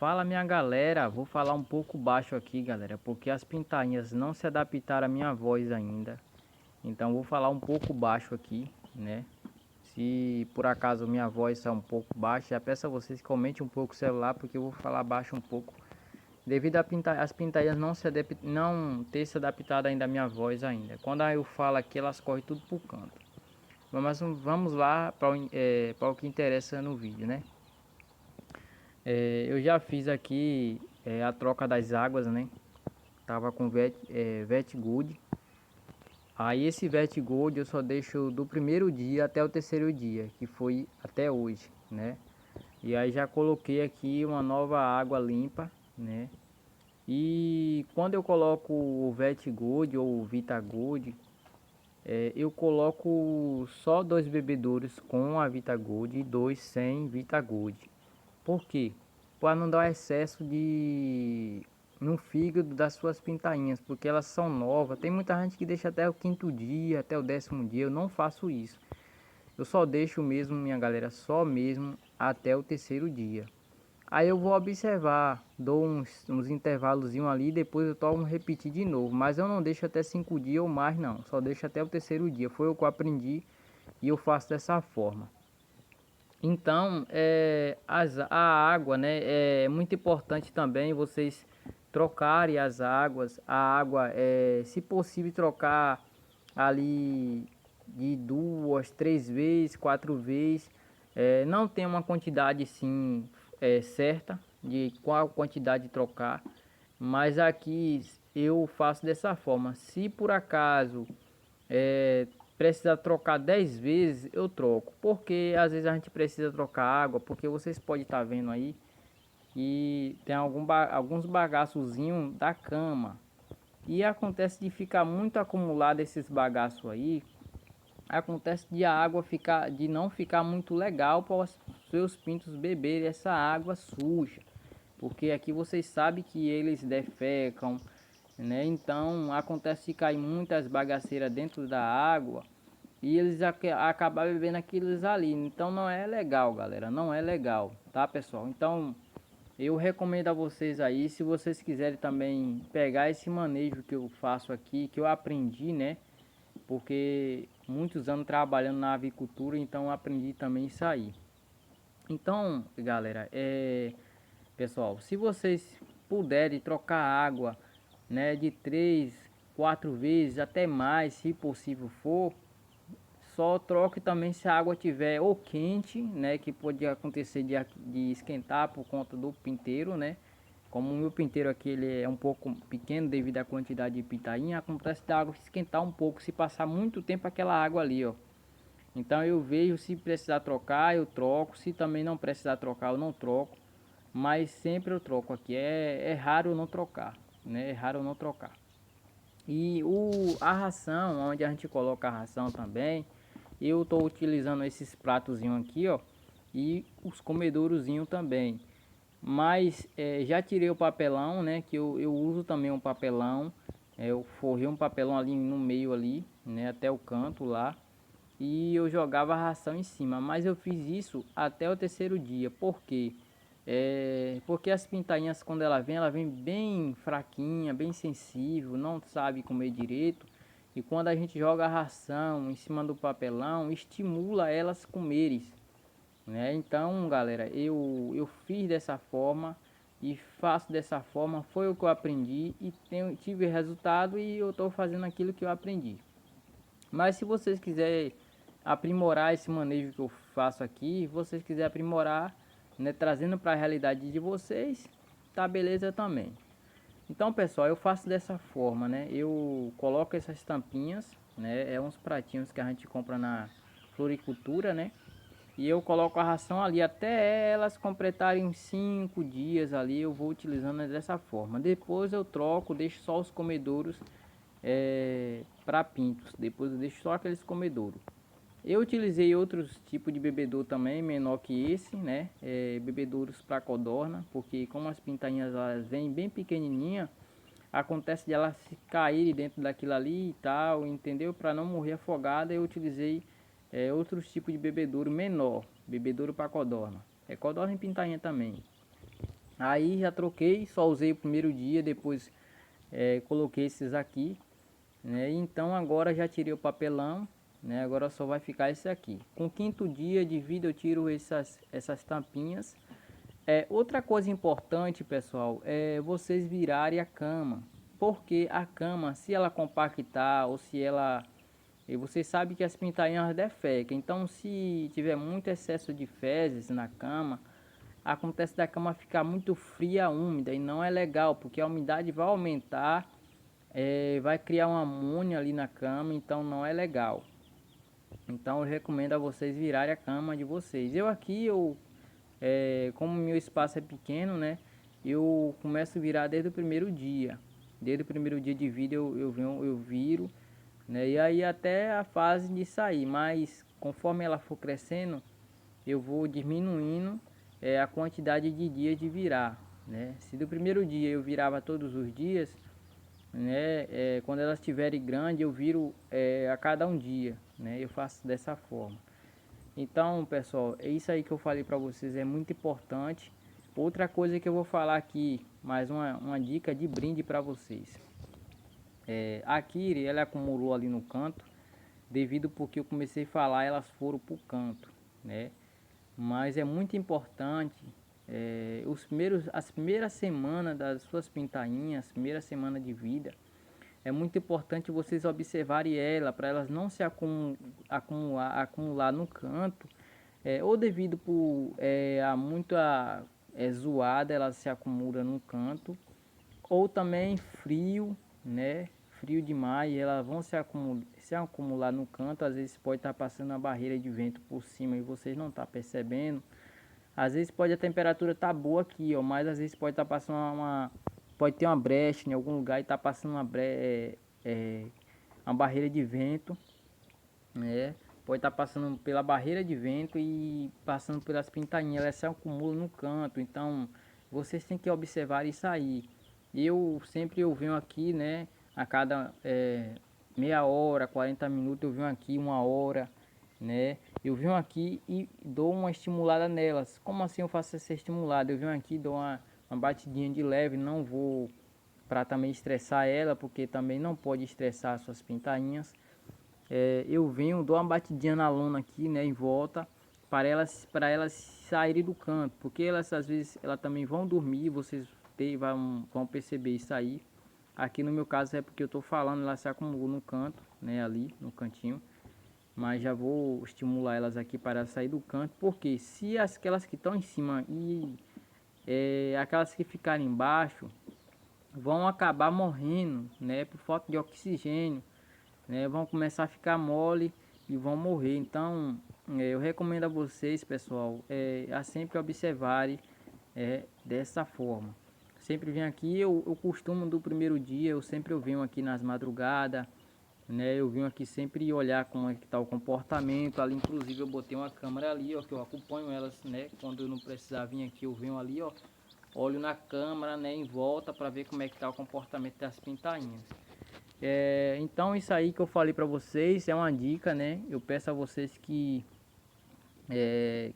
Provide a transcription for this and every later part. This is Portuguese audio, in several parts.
Fala minha galera, vou falar um pouco baixo aqui galera, porque as pintainhas não se adaptaram à minha voz ainda. Então vou falar um pouco baixo aqui, né? Se por acaso minha voz está um pouco baixa, já peço a vocês que comentem um pouco o celular, porque eu vou falar baixo um pouco. Devido às pintainhas não ter se adaptado ainda à minha voz ainda. Quando eu falo aqui, elas correm tudo pro canto. Mas vamos lá para o que interessa no vídeo, né? Eu já fiz aqui a troca das águas, né? Tava com Vet Good. Aí esse Vet Gold eu só deixo do primeiro dia até o terceiro dia, que foi até hoje, né? E aí já coloquei aqui uma nova água limpa, né? E quando eu coloco o Vet Gold ou o Vita Gold, eu coloco só 2 bebedouros com a Vita Gold e 2 sem Vita Gold. Por quê? Para não dar excesso de no fígado das suas pintainhas, porque elas são novas. Tem muita gente que deixa até o quinto dia, até o 10º dia. Eu não faço isso. Eu só deixo mesmo, minha galera, só mesmo até o terceiro dia. Aí eu vou observar, dou uns intervalos ali, depois eu tomo repetir de novo. Mas eu não deixo até 5 dias ou mais não, só deixo até o terceiro dia. Foi o que eu aprendi e eu faço dessa forma. Então, a água, né, é muito importante também vocês trocarem as águas. A água, se possível, trocar ali de 2, 3 vezes, 4 vezes. Não tem uma quantidade sim certa de qual quantidade trocar, mas aqui eu faço dessa forma. Se por acaso é, precisa trocar 10 vezes, eu troco. Porque às vezes a gente precisa trocar água, porque vocês podem estar vendo aí que tem alguns bagaçozinhos da cama. E acontece de ficar muito acumulado esses bagaços aí. Acontece de a água de não ficar muito legal para os seus pintos beberem essa água suja. Porque aqui vocês sabem que eles defecam, né? Então acontece de cair muitas bagaceiras dentro da água e eles acabam bebendo aqueles ali. Então não é legal, galera, não é legal, tá, pessoal? Então eu recomendo a vocês aí, se vocês quiserem também pegar esse manejo que eu faço aqui, que eu aprendi, né? Porque muitos anos trabalhando na avicultura, então eu aprendi também isso aí. Então, galera, pessoal, se vocês puderem trocar água, né, de 3, 4 vezes, até mais, se possível for, só troque também se a água tiver ou quente, né, que pode acontecer de esquentar por conta do pinteiro, né. Como o meu pinteiro aqui ele é um pouco pequeno devido à quantidade de pitainha, acontece da água esquentar um pouco se passar muito tempo aquela água ali, ó. Então eu vejo, se precisar trocar, eu troco. Se também não precisar trocar, eu não troco. Mas sempre eu troco aqui. É raro eu não trocar, né? É raro eu não trocar. E a ração, onde a gente coloca a ração também, eu estou utilizando esses pratozinhos aqui, ó. E os comedourozinhos também. Mas já tirei o papelão, né? Que eu uso também um papelão. Eu forrei um papelão ali no meio ali, né? Até o canto lá e eu jogava a ração em cima, mas eu fiz isso até o terceiro dia. Por quê? Porque as pintainhas quando ela vem bem fraquinha, bem sensível, não sabe comer direito. E quando a gente joga a ração em cima do papelão, estimula elas comerem, né? Então, galera, eu fiz dessa forma e faço dessa forma, foi o que eu aprendi e tive resultado e eu estou fazendo aquilo que eu aprendi. Mas se vocês quiserem aprimorar esse manejo que eu faço aqui, vocês quiserem aprimorar, né, trazendo para a realidade de vocês, tá beleza também. Então, pessoal, eu faço dessa forma, né? Eu coloco essas tampinhas, né? É uns pratinhos que a gente compra na floricultura, né? E eu coloco a ração ali até elas completarem 5 dias ali, eu vou utilizando dessa forma. Depois eu troco, deixo só os comedouros para pintos. Depois eu deixo só aqueles comedouros. Eu utilizei outros tipos de bebedouro também, menor que esse, né? Bebedouros para codorna, porque como as pintainhas elas vêm bem pequenininha, acontece de elas caírem dentro daquilo ali e tal, entendeu? Para não morrer afogada, eu utilizei outros tipos de bebedouro menor, bebedouro para codorna. Codorna e pintainha também. Aí já troquei, só usei o primeiro dia, depois coloquei esses aqui, né? Então agora já tirei o papelão, né? Agora só vai ficar esse aqui. Com o quinto dia de vida eu tiro essas tampinhas. Outra coisa importante, pessoal, é vocês virarem a cama. Porque a cama, se ela compactar ou se ela... E você sabe que as pintainhas defecam. Então se tiver muito excesso de fezes na cama, acontece da cama ficar muito fria, úmida, e não é legal, porque a umidade vai aumentar, vai criar uma amônia ali na cama, então não é legal. Então eu recomendo a vocês virarem a cama de vocês. Eu aqui, como meu espaço é pequeno, né, eu começo a virar desde o primeiro dia. Desde o primeiro dia de vida eu viro, né, e aí até a fase de sair, mas conforme ela for crescendo, eu vou diminuindo a quantidade de dias de virar, né? Se do primeiro dia eu virava todos os dias, né? Quando elas estiverem grandes eu viro a cada um dia, né? Eu faço dessa forma. Então, pessoal, é isso aí que eu falei para vocês, é muito importante. Outra coisa que eu vou falar aqui, mais uma dica de brinde para vocês. A Kiri, ela acumulou ali no canto, devido porque eu comecei a falar, elas foram pro canto, né? Mas é muito importante as primeiras semanas das suas pintainhas, primeira semana de vida, é muito importante vocês observarem ela para elas não se acumular no canto, ou devido por a muita zoada, ela se acumula no canto, ou também frio, né? Frio demais, elas vão se acumular no canto, às vezes pode estar passando uma barreira de vento por cima e vocês não estão percebendo. Às vezes pode a temperatura estar boa aqui, ó, mas às vezes pode estar passando pode ter uma brecha em algum lugar e tá passando uma barreira de vento, né? Pode estar passando pela barreira de vento e passando pelas pintainhas, elas se acumulam no canto, então vocês têm que observar isso aí. Eu venho aqui, né, a cada meia hora, 40 minutos eu venho aqui, uma hora, né? Eu venho aqui e dou uma estimulada nelas. Como assim eu faço essa estimulada? Eu venho aqui, dou uma batidinha de leve, não vou para também estressar ela, porque também não pode estressar suas pintainhas. Eu venho, dou uma batidinha na lona aqui, né, em volta, para elas saírem do canto, porque elas às vezes elas também vão dormir, vocês vão perceber isso aí. Aqui no meu caso é porque eu estou falando, ela se acumulou no canto, né, ali no cantinho. Mas já vou estimular elas aqui para sair do canto, porque se aquelas que estão em cima e aquelas que ficarem embaixo vão acabar morrendo, né, por falta de oxigênio, né, vão começar a ficar mole e vão morrer. Então, eu recomendo a vocês, pessoal, a sempre observarem dessa forma. Sempre venho aqui, eu costumo do primeiro dia, eu venho aqui nas madrugadas, né? Eu venho aqui sempre olhar como é que tá o comportamento. Ali, inclusive, eu botei uma câmera ali, ó, que eu acompanho elas, né? Quando eu não precisar vir aqui, eu venho ali, ó, olho na câmera, né, em volta para ver como é que tá o comportamento das pintainhas. Então isso aí que eu falei para vocês é uma dica, né? Eu peço a vocês que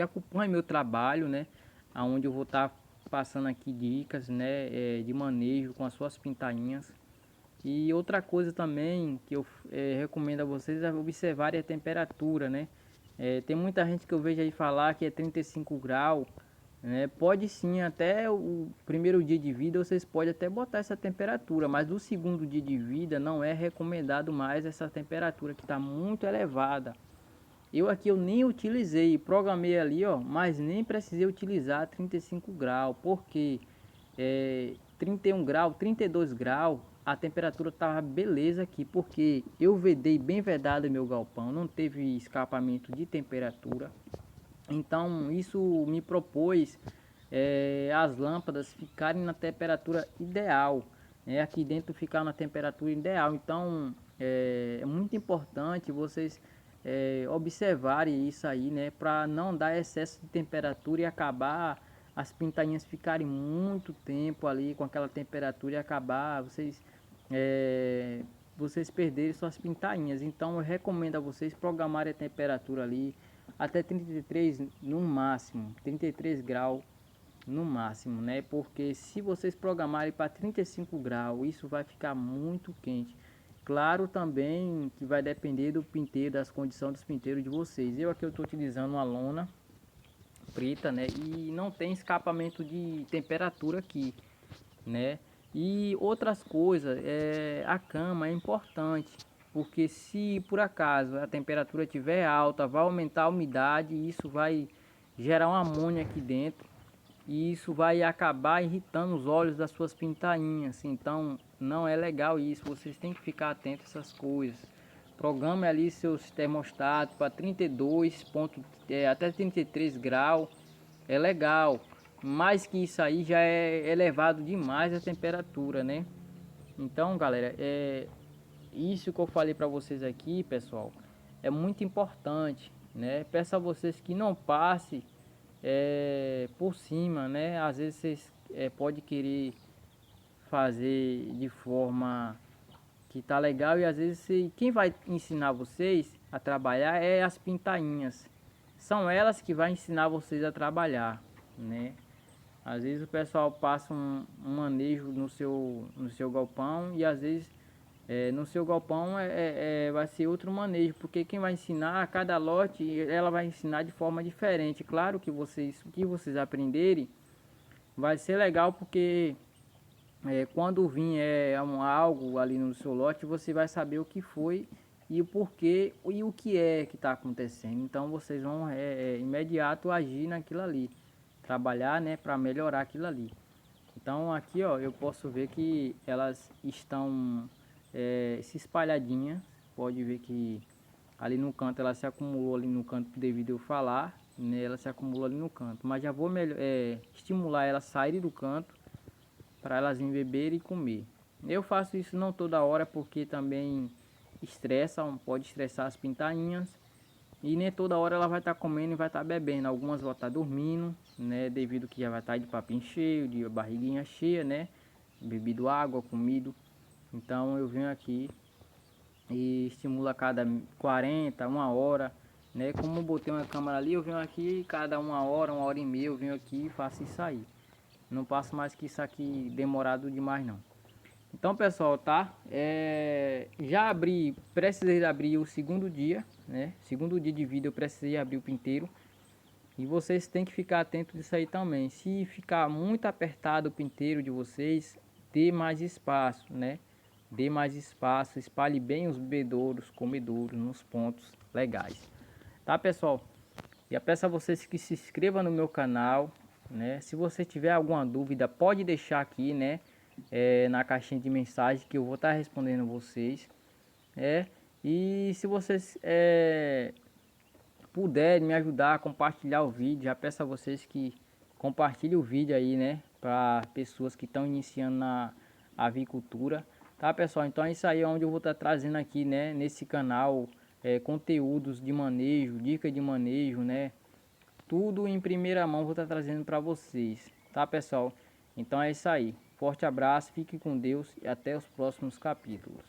acompanhem meu trabalho, né? Aonde eu vou estar passando aqui dicas, né, de manejo com as suas pintainhas. E outra coisa também que eu recomendo a vocês é observarem a temperatura, né? Tem muita gente que eu vejo aí falar que é 35 graus, né? Pode sim, até o primeiro dia de vida vocês podem até botar essa temperatura, mas no segundo dia de vida não é recomendado mais essa temperatura que está muito elevada. Eu nem utilizei, programei ali, ó, mas nem precisei utilizar 35 graus, porque 31 graus, 32 graus, a temperatura tava beleza aqui, porque eu vedei bem vedado meu galpão, não teve escapamento de temperatura. Então isso me propôs as lâmpadas ficarem na temperatura ideal, né? Aqui dentro ficar na temperatura ideal. Então é muito importante vocês observarem isso aí, né? Para não dar excesso de temperatura e acabar as pintainhas ficarem muito tempo ali com aquela temperatura e acabar vocês perderem suas pintainhas. Então eu recomendo a vocês programarem a temperatura ali até 33 no máximo, 33 graus no máximo, né? Porque se vocês programarem para 35 graus, isso vai ficar muito quente. Claro também que vai depender do pinteiro, das condições dos pinteiros de vocês. Eu aqui eu estou utilizando uma lona preta, né? E não tem escapamento de temperatura aqui, né? E outras coisas, a cama é importante, porque se por acaso a temperatura estiver alta, vai aumentar a umidade e isso vai gerar um amônia aqui dentro e isso vai acabar irritando os olhos das suas pintainhas. Então não é legal isso, vocês têm que ficar atentos a essas coisas. Programe ali seus termostatos para 32 ponto, até 33 graus, é legal. Mais que isso aí já é elevado demais a temperatura, né? Então, galera, isso que eu falei para vocês aqui, pessoal, é muito importante, né? Peço a vocês que não passe por cima, né? Às vezes vocês pode querer fazer de forma que tá legal e às vezes quem vai ensinar vocês a trabalhar é as pintainhas. São elas que vai ensinar vocês a trabalhar, né? Às vezes o pessoal passa um manejo no seu galpão e às vezes no seu galpão vai ser outro manejo, porque quem vai ensinar a cada lote, ela vai ensinar de forma diferente. Claro que vocês, o que vocês aprenderem vai ser legal, porque quando vir algo ali no seu lote, você vai saber o que foi e o porquê e o que é que está acontecendo. Então vocês vão imediato agir naquilo ali, trabalhar, né, para melhorar aquilo ali. Então aqui, ó, eu posso ver que elas estão se espalhadinhas. Pode ver que ali no canto ela se acumulou ali no canto devido eu falar, né, ela se acumulou ali no canto. Mas já vou estimular ela a sair do canto para elas virem beber e comer. Eu faço isso não toda hora, porque também estressa, pode estressar as pintainhas. E nem toda hora ela vai estar comendo e vai estar bebendo. Algumas vão estar dormindo, né? Devido que já vai estar de papinho cheio, de barriguinha cheia, né? Bebido água, comido. Então eu venho aqui e estimulo a cada 40, uma hora, né? Como eu botei uma câmera ali, eu venho aqui cada uma hora e meia, eu venho aqui e faço isso aí. Não passo mais que isso aqui demorado demais não. Então pessoal, tá? Já abri, precisei abrir o segundo dia, né? Segundo dia de vídeo eu precisei abrir o pinteiro. E vocês têm que ficar atentos disso aí também. Se ficar muito apertado o pinteiro de vocês, dê mais espaço, né? Dê mais espaço, espalhe bem os bebedouros, comedouros nos pontos legais. Tá pessoal? E eu peço a vocês que se inscrevam no meu canal, né? Se você tiver alguma dúvida, pode deixar aqui, né? Na caixinha de mensagem que eu vou estar respondendo vocês. E se vocês puderem me ajudar a compartilhar o vídeo, já peço a vocês que compartilhem o vídeo aí, né? Para pessoas que estão iniciando na avicultura. Tá pessoal? Então é isso aí onde eu vou estar trazendo aqui, né? Nesse canal conteúdos de manejo, dica de manejo, né? Tudo em primeira mão vou estar trazendo para vocês, tá pessoal? Então é isso aí. Forte abraço, fique com Deus e até os próximos capítulos.